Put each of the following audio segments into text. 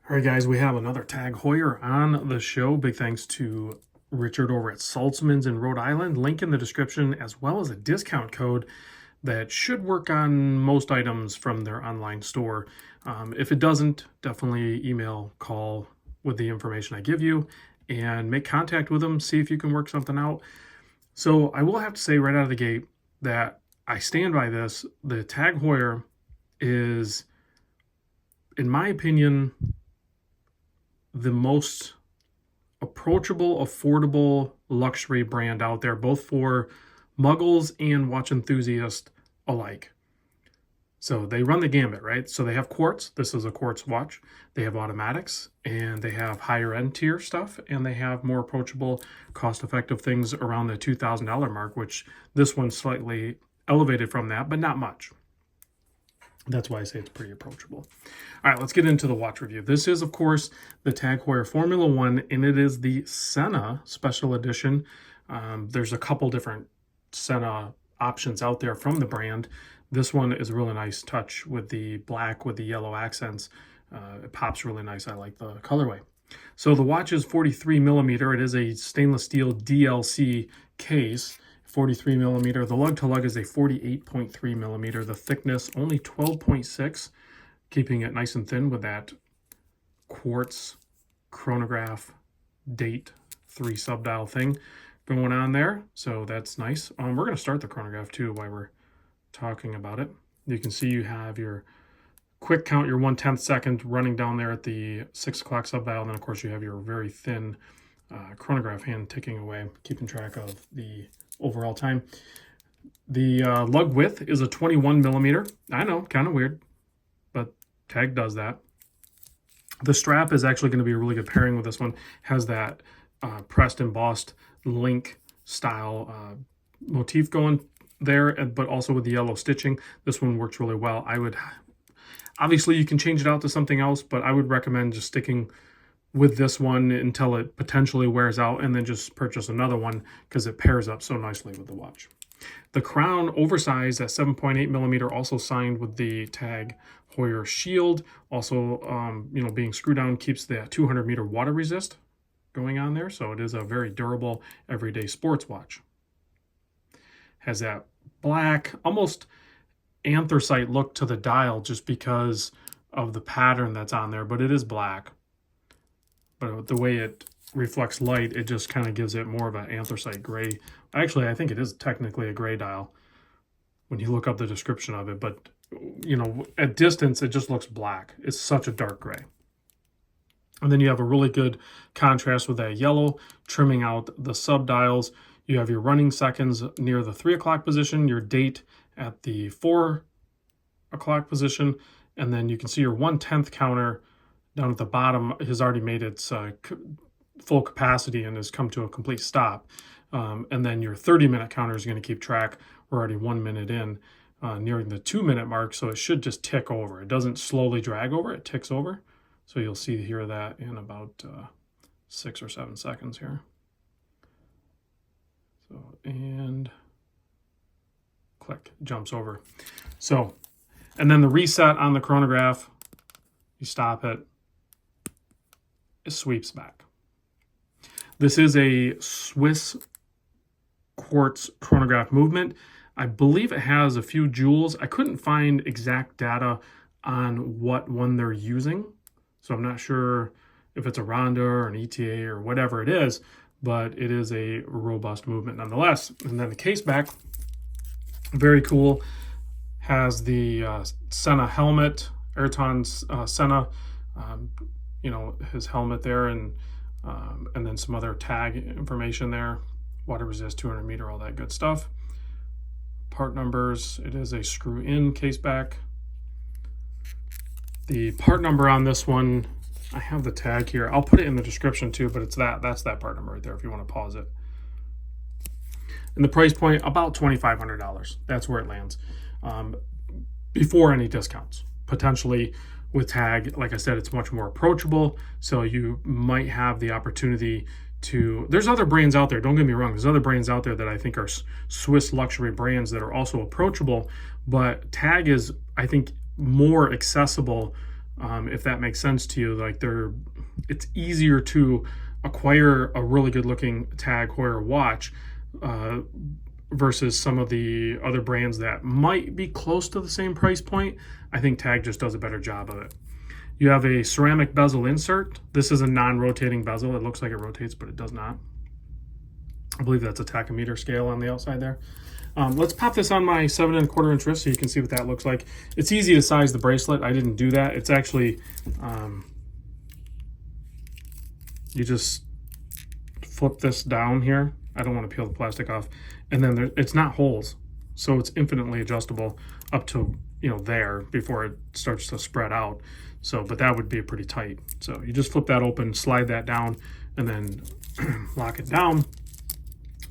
All right, guys, we have another Tag Heuer on the show. Big thanks to Richard over at Saltzmans in Rhode Island. Link in the description, as well as a discount code that should work on most items from their online store. If it doesn't, definitely email, call with the information I give you, and make contact with them, see if you can work something out. So I will have to say right out of the gate that I stand by this. The Tag Heuer is, in my opinion, the most approachable, affordable luxury brand out there, both for muggles and watch enthusiasts alike. So they run the gambit, right? So they have quartz. This is a quartz watch. They have automatics, and they have higher end tier stuff, and they have more approachable, cost-effective things around the $2,000 mark, which this one's slightly elevated from that, but not much. That's why I say it's pretty approachable. All right, let's get into the watch review. This is, of course, the Tag Heuer Formula One, and it is the Senna Special Edition. There's a couple different Senna options out there from the brand. This one is a really nice touch with the black with the yellow accents. It pops really nice. I like the colorway. So the watch is 43 millimeter. It is a stainless steel DLC case. 43 millimeter. The lug to lug is a 48.3 millimeter. The thickness only 12.6, keeping it nice and thin with that quartz chronograph date 3 subdial thing going on there. So that's nice. We're going to start the chronograph too while we're talking about it. You can see you have your quick count, your 1/10 second running down there at the 6 o'clock subdial. And then of course you have your very thin chronograph hand ticking away, keeping track of the overall time. The lug width is a 21 millimeter. I know, kind of weird, but Tag does that. The strap is actually going to be a really good pairing with this one. Has that pressed embossed link style motif going there, but also with the yellow stitching. This one works really well. I would, obviously you can change it out to something else, but I would recommend just sticking with this one until it potentially wears out, and then just purchase another one because it pairs up so nicely with the watch. The crown, oversized at 7.8 millimeter, also signed with the Tag Heuer shield. Also, being screwed down keeps the 200-meter water resist going on there, so it is a very durable everyday sports watch. Has that black, almost anthracite look to the dial just because of the pattern that's on there, but it is black. But the way it reflects light, it just kind of gives it more of an anthracite gray. Actually, I think it is technically a gray dial when you look up the description of it. But, at distance, it just looks black. It's such a dark gray. And then you have a really good contrast with that yellow, trimming out the subdials. You have your running seconds near the 3 o'clock position, your date at the 4 o'clock position, and then you can see your 1/10 counter down at the bottom has already made its full capacity and has come to a complete stop. And then your 30-minute counter is going to keep track. We're already 1 minute in, nearing the 2-minute mark, so it should just tick over. It doesn't slowly drag over, it ticks over. So you'll see here that in about 6 or 7 seconds here. So, and click, jumps over. So, and then the reset on the chronograph, you stop it, it sweeps back. This is a Swiss quartz chronograph movement. I believe it has a few jewels. I couldn't find exact data on what one they're using, so I'm not sure if it's a Ronda or an ETA or whatever it is, but it is a robust movement nonetheless. And then the Caseback, very cool, has the Senna helmet, Ayrton's Senna, his helmet there, and then some other tag information there, water resist, 200 meter, all that good stuff. Part numbers, it is a screw-in Caseback. The part number on this one, I have the tag here. I'll put it in the description too, but that's that part number right there if you want to pause it. And the price point, about $2,500. That's where it lands. Before any discounts. Potentially with Tag, like I said, it's much more approachable, so you might have the opportunity to, there's other brands out there, don't get me wrong, there's other brands out there that I think are Swiss luxury brands that are also approachable, but Tag is, I think, more accessible if that makes sense to you. Like it's easier to acquire a really good looking Tag Heuer watch versus some of the other brands that might be close to the same price point. I think Tag just does a better job of it. You have a ceramic bezel insert. This is a non-rotating bezel. It looks like it rotates, but it does not. I believe that's a tachometer scale on the outside there. Let's pop this on my 7 1/4 inch wrist so you can see what that looks like. It's easy to size the bracelet. I didn't do that. It's actually, you just flip this down here. I don't want to peel the plastic off. And then it's not holes, so it's infinitely adjustable up to, you know, there before it starts to spread out. So, but that would be pretty tight. So you just flip that open, slide that down, and then lock it down.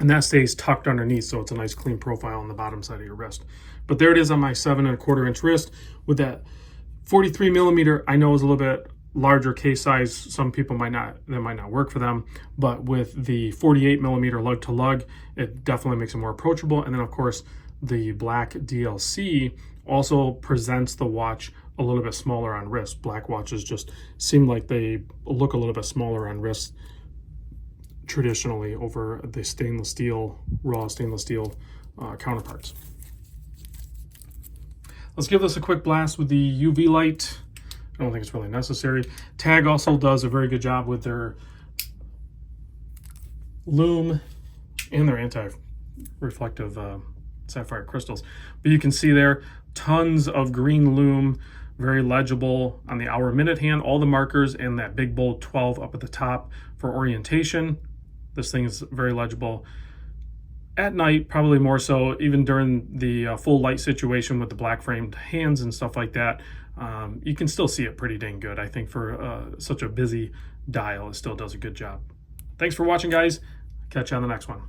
And that stays tucked underneath, so it's a nice clean profile on the bottom side of your wrist. But there it is on my 7 1/4 inch wrist with that 43 millimeter. I know is a little bit larger case size. Some people might not work for them, but with the 48 millimeter lug to lug, it definitely makes it more approachable. And then of course the black DLC also presents the watch a little bit smaller on wrist. Black watches just seem like they look a little bit smaller on wrist traditionally over the stainless steel, raw stainless steel counterparts. Let's give this a quick blast with the UV light. I don't think it's really necessary. Tag also does a very good job with their Lume and their anti-reflective sapphire crystals. But you can see there tons of green Lume, very legible on the hour-minute hand, all the markers, and that big bold 12 up at the top for orientation. This thing is very legible. At night, probably more so, even during the full light situation with the black framed hands and stuff like that, you can still see it pretty dang good. I think for such a busy dial, it still does a good job. Thanks for watching, guys. Catch you on the next one.